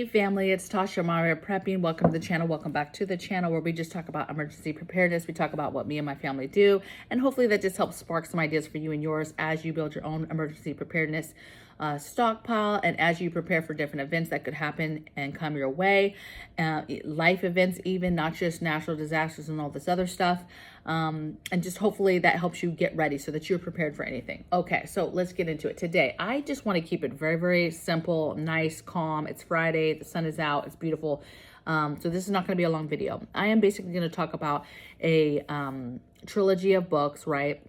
Hey family, it's Tasha, MAMABEAR Prepping. Welcome to the channel. Welcome back to the channel where we just talk about emergency preparedness. We talk about what me and my family do, and hopefully that just helps spark some ideas for you and yours as you build your own emergency preparedness stockpile and as you prepare for different events that could happen and come your way, life events even, not just natural disasters and all this other stuff, and just hopefully that helps you get ready so that you're prepared for anything. Okay, so let's get into it. Today I just want to keep it very, very simple, nice, calm. It's Friday, the sun is out, it's beautiful. So this is not going to be a long video. I am basically going to talk about a trilogy of books, right?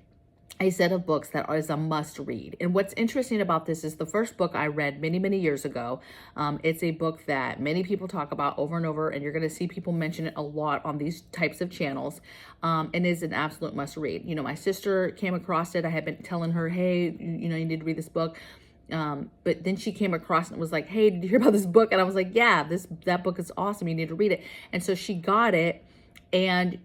A set of books that is a must read. And what's interesting about this is the first book I read many, many years ago. It's a book that many people talk about over and over, and you're going to see people mention it a lot on these types of channels, and is an absolute must read. You know, my sister came across it. I had been telling her, hey, you know, you need to read this book. But then she came across and was like, hey, did you hear about this book? And I was like, yeah, that book is awesome. You need to read it. And so she got it, and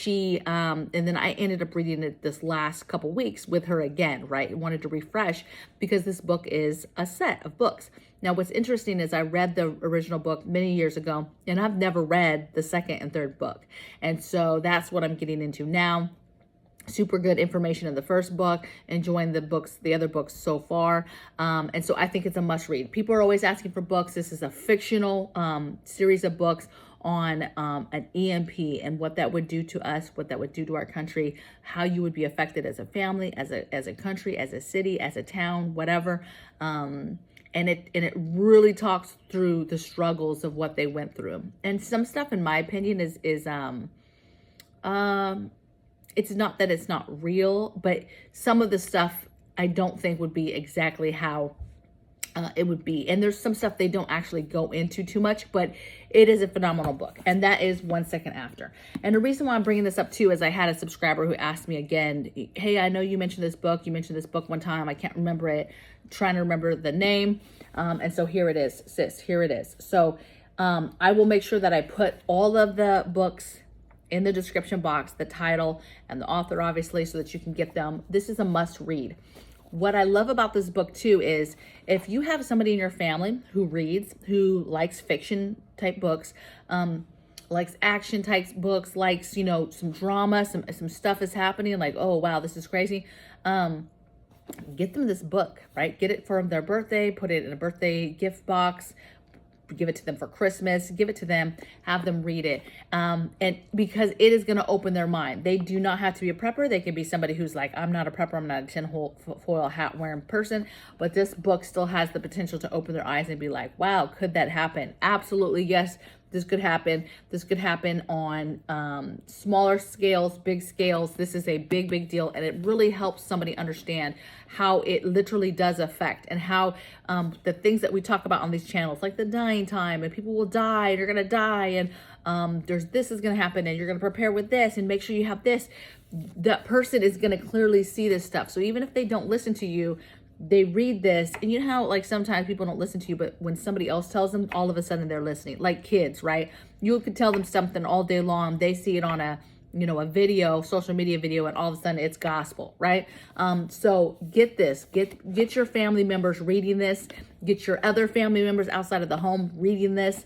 and then I ended up reading it this last couple weeks with her again, right? I wanted to refresh because this book is a set of books. Now, what's interesting is I read the original book many years ago, and I've never read the second and third book. And so that's what I'm getting into now. Super good information in the first book, enjoying the other books so far. And so I think it's a must read. People are always asking for books. This is a fictional series of books on an EMP and what that would do to us, what that would do to our country, how you would be affected as a family, as a country, as a city, as a town, whatever. And it really talks through the struggles of what they went through. And some stuff, in my opinion, is it's not that it's not real, but some of the stuff I don't think would be exactly how it would be. And there's some stuff they don't actually go into too much, but it is a phenomenal book. And that is 1 Second After. And the reason why I'm bringing this up too is I had a subscriber who asked me again, hey, I know you mentioned this book. You mentioned this book one time. I can't remember it. I'm trying to remember the name. And so here it is, sis, here it is. So I will make sure that I put all of the books in the description box, the title and the author, obviously, so that you can get them. This is a must read. What I love about this book too is if you have somebody in your family who reads, who likes fiction type books, likes action type books, likes, you know, some drama, some stuff is happening, like, oh wow, this is crazy. Get them this book, right? Get it for their birthday, put it in a birthday gift box, give it to them for Christmas, give it to them, have them read it. And because it is going to open their mind. They do not have to be a prepper. They can be somebody who's like, I'm not a prepper. I'm not a tinfoil hat wearing person, but this book still has the potential to open their eyes and be like, wow, could that happen? Absolutely. Yes. This could happen. This could happen on smaller scales, big scales. This is a big, big deal. And it really helps somebody understand how it literally does affect, and how the things that we talk about on these channels, like the dying time, and people will die, and you're going to die, and this is going to happen, and you're going to prepare with this, and make sure you have this. That person is going to clearly see this stuff. So even if they don't listen to you, they read this, and you know how like sometimes people don't listen to you, but when somebody else tells them, all of a sudden they're listening. Like kids, right? You could tell them something all day long, they see it on a video, social media video, and all of a sudden it's gospel, right? So get this, get your family members reading this, get your other family members outside of the home reading this.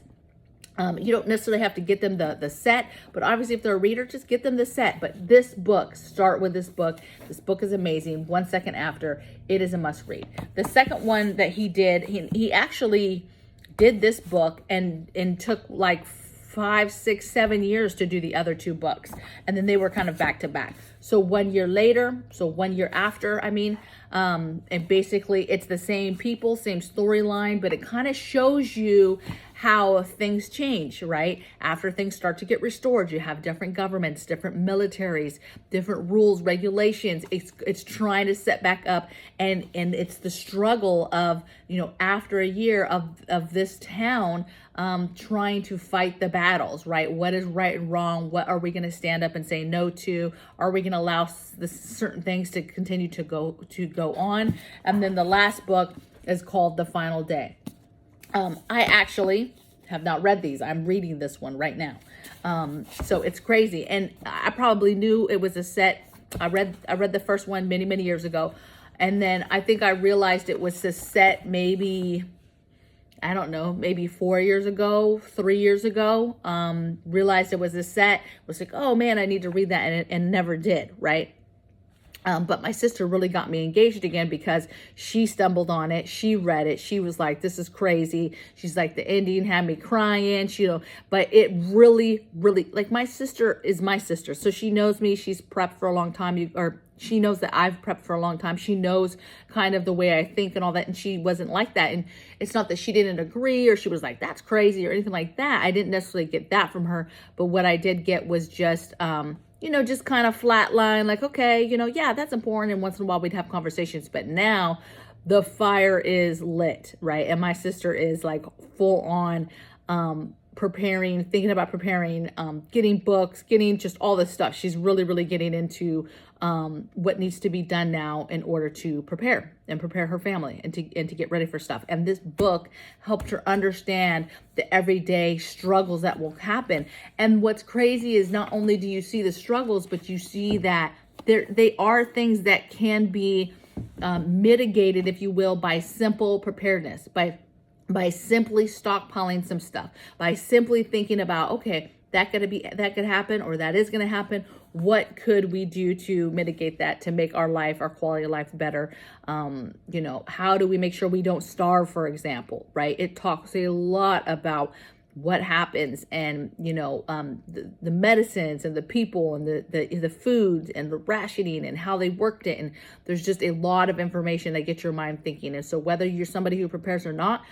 You don't necessarily have to get them the set, but obviously if they're a reader, just get them the set. But this book, start with this book. This book is amazing. 1 Second After, it is a must read. The second one that he did, he actually did this book and took like 5, 6, 7 years to do the other two books. And then they were kind of back to back. So 1 year later, so 1 year after, I mean, and basically it's the same people, same storyline, but it kind of shows you how things change, right? After things start to get restored, you have different governments, different militaries, different rules, regulations. It's trying to set back up, and it's the struggle of, you know, after a year of this town trying to fight the battles, right? What is right and wrong? What are we going to stand up and say no to? Are we going to allow certain things to continue to go on? And then the last book is called The Final Day. I actually have not read these. I'm reading this one right now. So it's crazy. And I probably knew it was a set. I read the first one many, many years ago. And then I think I realized it was a set maybe I don't know, maybe 4 years ago, 3 years ago, realized it was a set, was like, oh man, I need to read that, and never did, right? But my sister really got me engaged again because she stumbled on it. She read it. She was like, this is crazy. She's like, the ending had me crying, but it really, like, my sister is my sister. So she knows me. She's prepped for a long time, or she knows that I've prepped for a long time. She knows kind of the way I think and all that. And she wasn't like that. And it's not that she didn't agree or she was like, that's crazy or anything like that. I didn't necessarily get that from her. But what I did get was just, just kind of flatline, like, okay, yeah, that's important. And once in a while we'd have conversations, but now the fire is lit, right? And my sister is like full on, thinking about preparing, getting books, getting just all this stuff. She's really getting into, what needs to be done now in order to prepare her family and to get ready for stuff. And this book helped her understand the everyday struggles that will happen. And what's crazy is not only do you see the struggles, but you see that they are things that can be mitigated, if you will, by simple preparedness, by simply stockpiling some stuff, by simply thinking about, okay, that could happen, or that is going to happen. What could we do to mitigate that, to make our quality of life better? How do we make sure we don't starve, for example, right? It talks a lot about what happens, and the medicines and the people and the foods and the rationing and how they worked it. And there's just a lot of information that gets your mind thinking. And so whether you're somebody who prepares or not,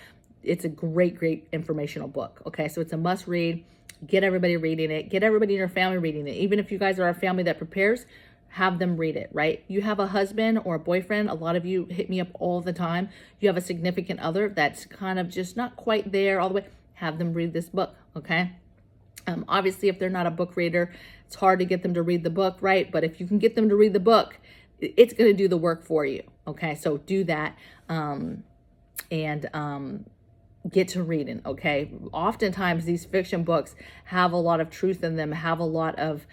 it's a great informational book. Okay, so it's a must read. Get everybody reading it. Get everybody in your family reading it. Even if you guys are a family that prepares, have them read it, right? You have a husband or a boyfriend. A lot of you hit me up all the time. You have a significant other that's kind of just not quite there all the way. Have them read this book, okay? Obviously, if they're not a book reader, it's hard to get them to read the book, right? But if you can get them to read the book, it's going to do the work for you, okay? So do that, get to reading, okay? Oftentimes these fiction books have a lot of truth in them, have a lot of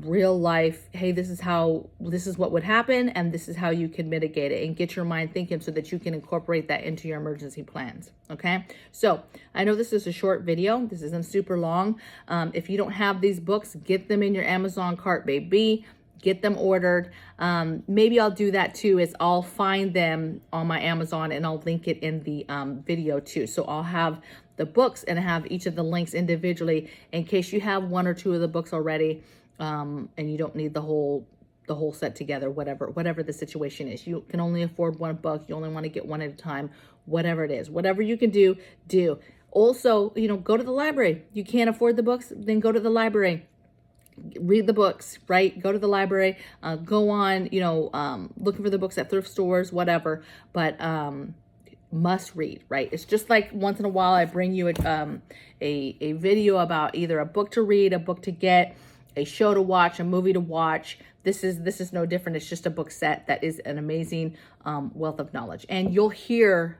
real life, hey, this is what would happen, and this is how you can mitigate it, and get your mind thinking so that you can incorporate that into your emergency plans, okay? So I know this is a short video. This isn't super long. If you don't have these books, get them in your Amazon cart, baby. Get them ordered. Maybe I'll do that too, is I'll find them on my Amazon and I'll link it in the video too. So I'll have the books and have each of the links individually in case you have one or two of the books already, and you don't need the whole set together, whatever the situation is. You can only afford one book. You only want to get one at a time, whatever it is. Whatever you can do. Also, go to the library. You can't afford the books, then go to the library. Read the books, right? Go to the library, go on, looking for the books at thrift stores, whatever, but must read, right? It's just like once in a while I bring you a video about either a book to read, a book to get, a show to watch, a movie to watch. This is no different. It's just a book set that is an amazing wealth of knowledge. And you'll hear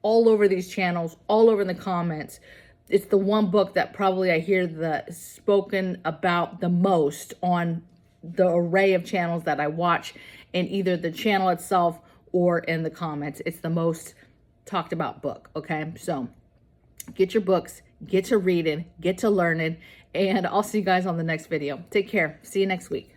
all over these channels, all over in the comments, it's the one book that probably I hear the spoken about the most on the array of channels that I watch, in either the channel itself or in the comments. It's the most talked about book, okay? So get your books, get to reading, get to learning, and I'll see you guys on the next video. Take care. See you next week.